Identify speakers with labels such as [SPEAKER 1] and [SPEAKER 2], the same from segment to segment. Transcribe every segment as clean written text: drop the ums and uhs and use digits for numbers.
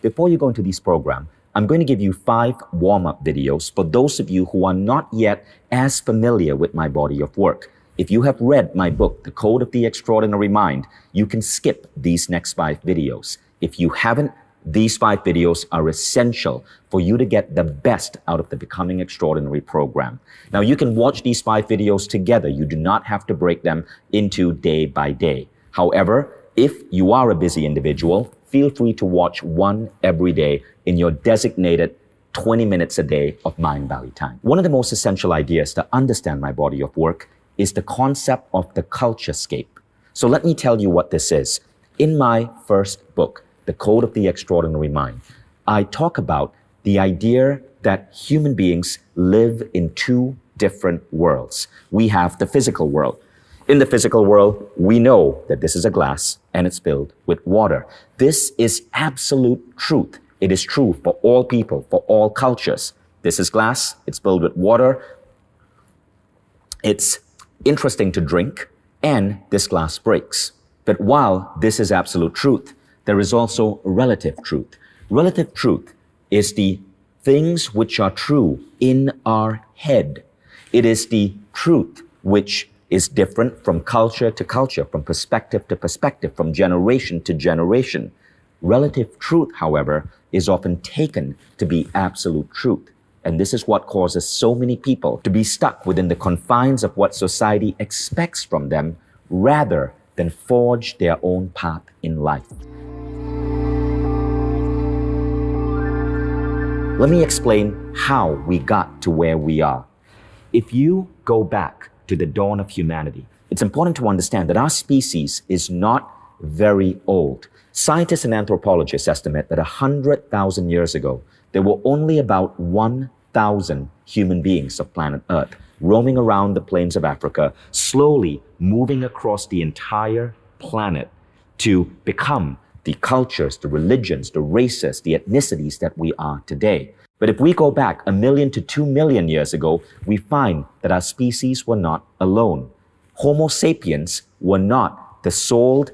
[SPEAKER 1] before you go into this program, I'm going to give you 5 warm-up videos for those of you who are not yet as familiar with my body of work. If you have read my book, The Code of the Extraordinary Mind, you can skip these next 5 videos. If you haven't, these 5 videos are essential for you to get the best out of the Becoming Extraordinary program. Now, you can watch these 5 videos together. You do not have to break them into day by day. However, if you are a busy individual, feel free to watch one every day in your designated 20 minutes a day of Mind Valley time. One of the most essential ideas to understand my body of work is the concept of the culturescape. So let me tell you what this is. In my first book, The Code of the Extraordinary Mind, I talk about the idea that human beings live in 2 different worlds. We have the physical world. In the physical world, we know that this is a glass and it's filled with water. This is absolute truth. It is true for all people, for all cultures. This is glass, it's filled with water. It's interesting to drink, and this glass breaks. But while this is absolute truth, there is also relative truth. Relative truth is the things which are true in our head. It is the truth which is different from culture to culture, from perspective to perspective, from generation to generation. Relative truth, however, is often taken to be absolute truth. And this is what causes so many people to be stuck within the confines of what society expects from them, rather than forge their own path in life. Let me explain how we got to where we are. If you go back to the dawn of humanity, it's important to understand that our species is not very old. Scientists and anthropologists estimate that 100,000 years ago, there were only about 1,000 human beings of planet Earth roaming around the plains of Africa, slowly moving across the entire planet to become the cultures, the religions, the races, the ethnicities that we are today. But if we go back 1 million to 2 million years ago, we find that our species were not alone. Homo sapiens were not the sole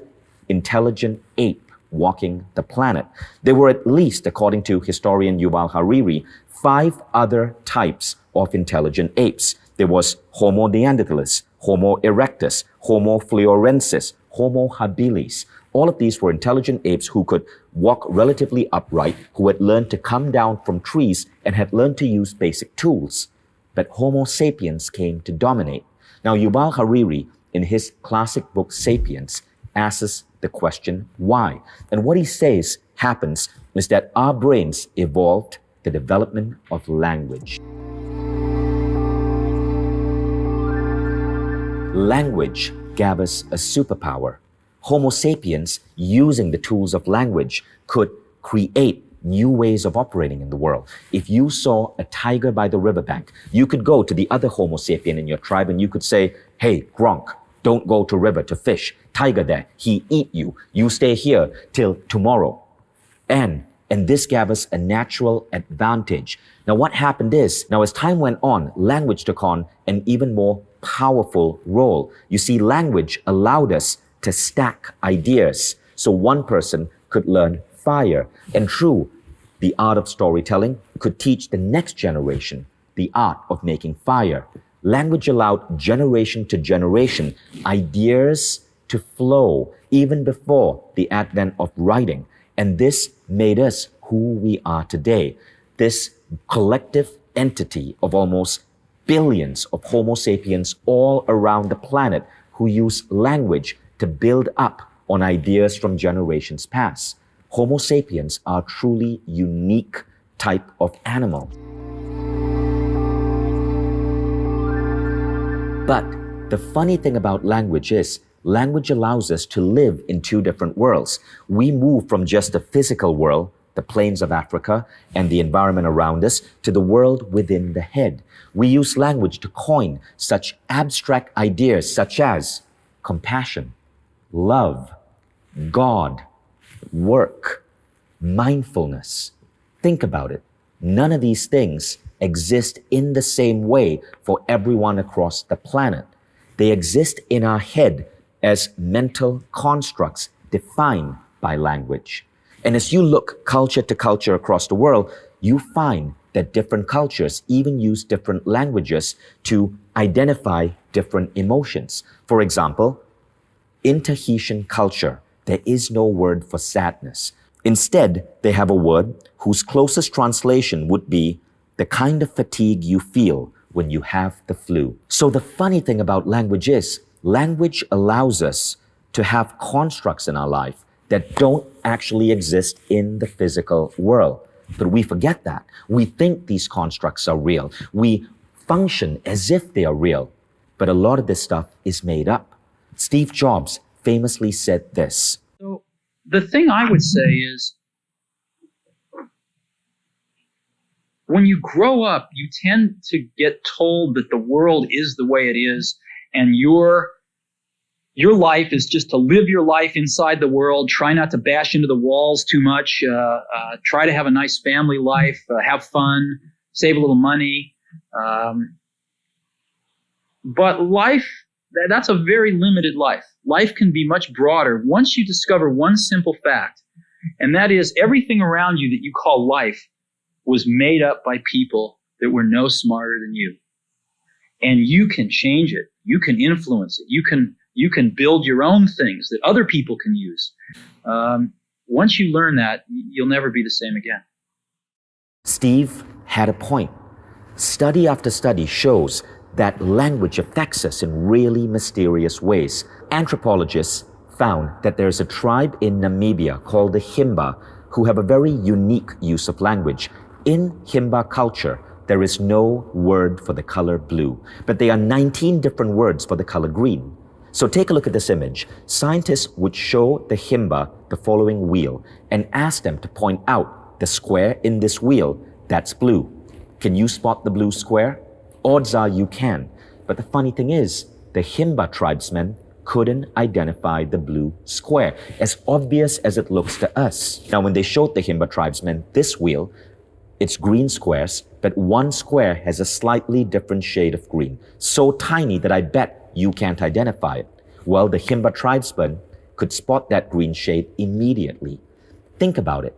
[SPEAKER 1] intelligent ape walking the planet. There were at least, according to historian Yuval Harari, 5 other types of intelligent apes. There was Homo neanderthalis, Homo erectus, Homo floresiensis, Homo habilis. All of these were intelligent apes who could walk relatively upright, who had learned to come down from trees and had learned to use basic tools. But Homo sapiens came to dominate. Now, Yuval Harari, in his classic book Sapiens, asks the question, why? And what he says happens is that our brains evolved the development of language. Language gave us a superpower. Homo sapiens, using the tools of language, could create new ways of operating in the world. If you saw a tiger by the riverbank, you could go to the other Homo sapien in your tribe and you could say, hey, Gronk, don't go to river to fish. Tiger there, he eat you. You stay here till tomorrow. And this gave us a natural advantage. Now what happened is, now as time went on, language took on an even more powerful role. You see, language allowed us to stack ideas. So one person could learn fire, and through the art of storytelling could teach the next generation the art of making fire. Language allowed generation to generation ideas to flow even before the advent of writing. And this made us who we are today. This collective entity of almost billions of Homo sapiens all around the planet who use language to build up on ideas from generations past. Homo sapiens are a truly unique type of animal. But the funny thing about language is, language allows us to live in 2 different worlds. We move from just the physical world, the plains of Africa, and the environment around us, to the world within the head. We use language to coin such abstract ideas such as compassion, love, God, work, mindfulness. Think about it. None of these things exist in the same way for everyone across the planet. They exist in our head as mental constructs defined by language. And as you look culture to culture across the world, you find that different cultures even use different languages to identify different emotions. For example, in Tahitian culture, there is no word for sadness. Instead, they have a word whose closest translation would be the kind of fatigue you feel when you have the flu. So the funny thing about language is, language allows us to have constructs in our life that don't actually exist in the physical world. But we forget that. We think these constructs are real. We function as if they are real. But a lot of this stuff is made up. Steve Jobs famously said this.
[SPEAKER 2] So the thing I would say is, when you grow up, you tend to get told that the world is the way it is, and your life is just to live your life inside the world, try not to bash into the walls too much, try to have a nice family life, have fun, save a little money. But life, that's a very limited life. Life can be much broader once you discover one simple fact, and that is everything around you that you call life was made up by people that were no smarter than you. And you can change it. You can influence it. You can build your own things that other people can use. Once you learn that, you'll never be the same again.
[SPEAKER 1] Steve had a point. Study after study shows that language affects us in really mysterious ways. Anthropologists found that there's a tribe in Namibia called the Himba who have a very unique use of language. In Himba culture, there is no word for the color blue, but there are 19 different words for the color green. So take a look at this image. Scientists would show the Himba the following wheel and ask them to point out the square in this wheel that's blue. Can you spot the blue square? Odds are you can. But the funny thing is, the Himba tribesmen couldn't identify the blue square, as obvious as it looks to us. Now, when they showed the Himba tribesmen this wheel, it's green squares, but one square has a slightly different shade of green, so tiny that I bet you can't identify it. Well, the Himba tribesmen could spot that green shade immediately. Think about it.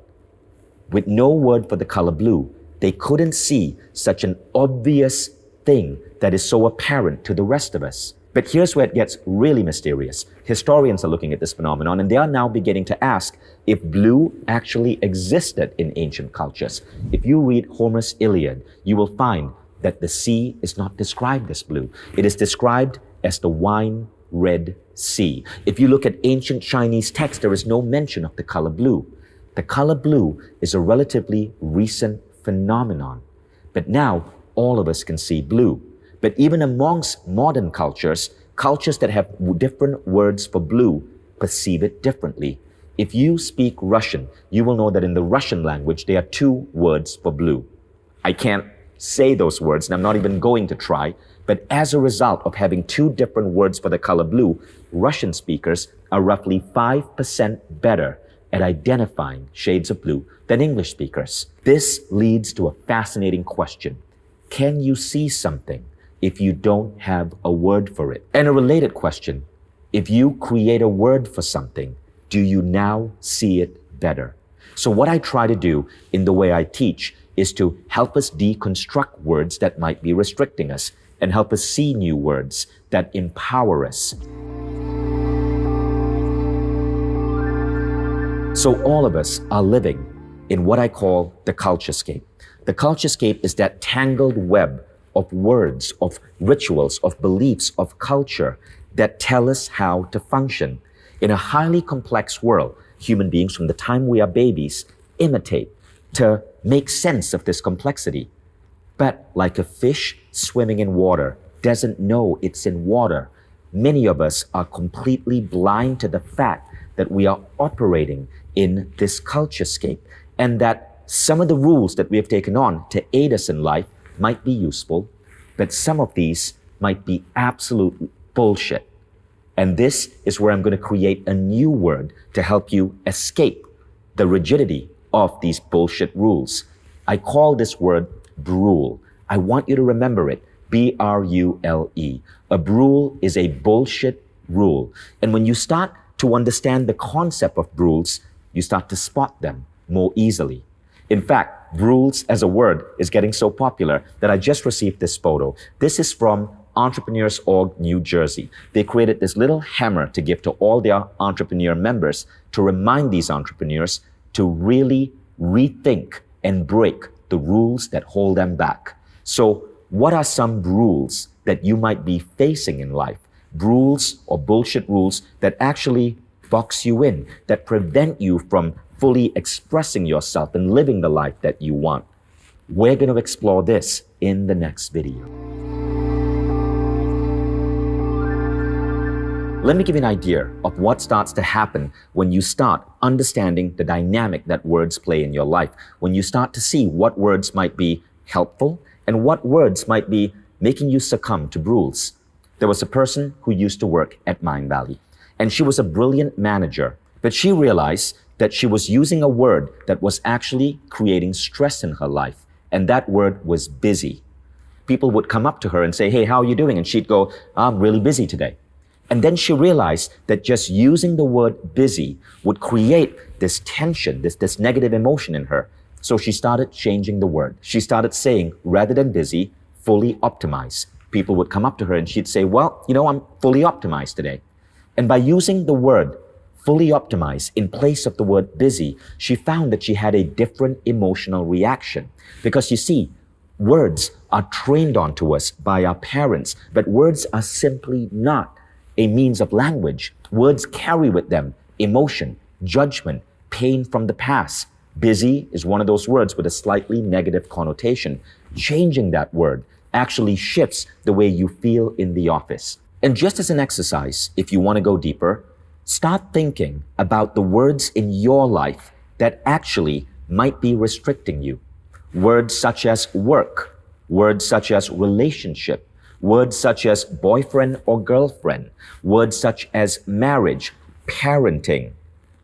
[SPEAKER 1] With no word for the color blue, they couldn't see such an obvious thing that is so apparent to the rest of us. But here's where it gets really mysterious. Historians are looking at this phenomenon, and they are now beginning to ask if blue actually existed in ancient cultures. If you read Homer's Iliad, you will find that the sea is not described as blue. It is described as the wine red sea. If you look at ancient Chinese texts, there is no mention of the color blue. The color blue is a relatively recent phenomenon. But now, all of us can see blue. But even amongst modern cultures, cultures that have different words for blue perceive it differently. If you speak Russian, you will know that in the Russian language, there are two words for blue. I can't say those words, and I'm not even going to try, but as a result of having two different words for the color blue, Russian speakers are roughly 5% better at identifying shades of blue than English speakers. This leads to a fascinating question. Can you see something if you don't have a word for it? And a related question, if you create a word for something, do you now see it better? So what I try to do in the way I teach is to help us deconstruct words that might be restricting us and help us see new words that empower us. So all of us are living in what I call the culturescape. The culturescape is that tangled web of words, of rituals, of beliefs, of culture that tell us how to function. In a highly complex world, human beings from the time we are babies imitate to make sense of this complexity. But like a fish swimming in water doesn't know it's in water, many of us are completely blind to the fact that we are operating in this culturescape and that some of the rules that we have taken on to aid us in life might be useful, but some of these might be absolute bullshit. And this is where I'm going to create a new word to help you escape the rigidity of these bullshit rules. I call this word brule. I want you to remember it. B-R-U-L-E. A brule is a bullshit rule. And when you start to understand the concept of rules, you start to spot them more easily. In fact, rules as a word is getting so popular that I just received this photo. This is from Entrepreneurs.org, New Jersey. They created this little hammer to give to all their entrepreneur members to remind these entrepreneurs to really rethink and break the rules that hold them back. So, what are some rules that you might be facing in life? Rules or bullshit rules that actually box you in, that prevent you from fully expressing yourself and living the life that you want. We're going to explore this in the next video. Let me give you an idea of what starts to happen when you start understanding the dynamic that words play in your life, when you start to see what words might be helpful and what words might be making you succumb to rules. There was a person who used to work at Mind Valley, and she was a brilliant manager, but she realized that she was using a word that was actually creating stress in her life, and that word was busy. People would come up to her and say, "Hey, how are you doing?" And she'd go, "I'm really busy today." And then she realized that just using the word busy would create this tension, this negative emotion in her. So she started changing the word. She started saying, rather than busy, fully optimized. People would come up to her and she'd say, "Well, I'm fully optimized today." And by using the word fully optimized in place of the word busy, she found that she had a different emotional reaction. Because you see, words are trained onto us by our parents, but words are simply not a means of language. Words carry with them emotion, judgment, pain from the past. Busy is one of those words with a slightly negative connotation. Changing that word actually shifts the way you feel in the office. And just as an exercise, if you want to go deeper, start thinking about the words in your life that actually might be restricting you. Words such as work, words such as relationship, words such as boyfriend or girlfriend, words such as marriage, parenting,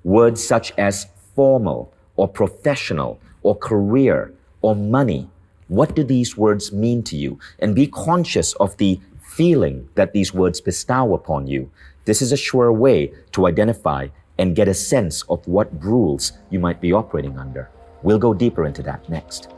[SPEAKER 1] words such as formal or professional or career or money. What do these words mean to you? And be conscious of the feeling that these words bestow upon you. This is a sure way to identify and get a sense of what rules you might be operating under. We'll go deeper into that next.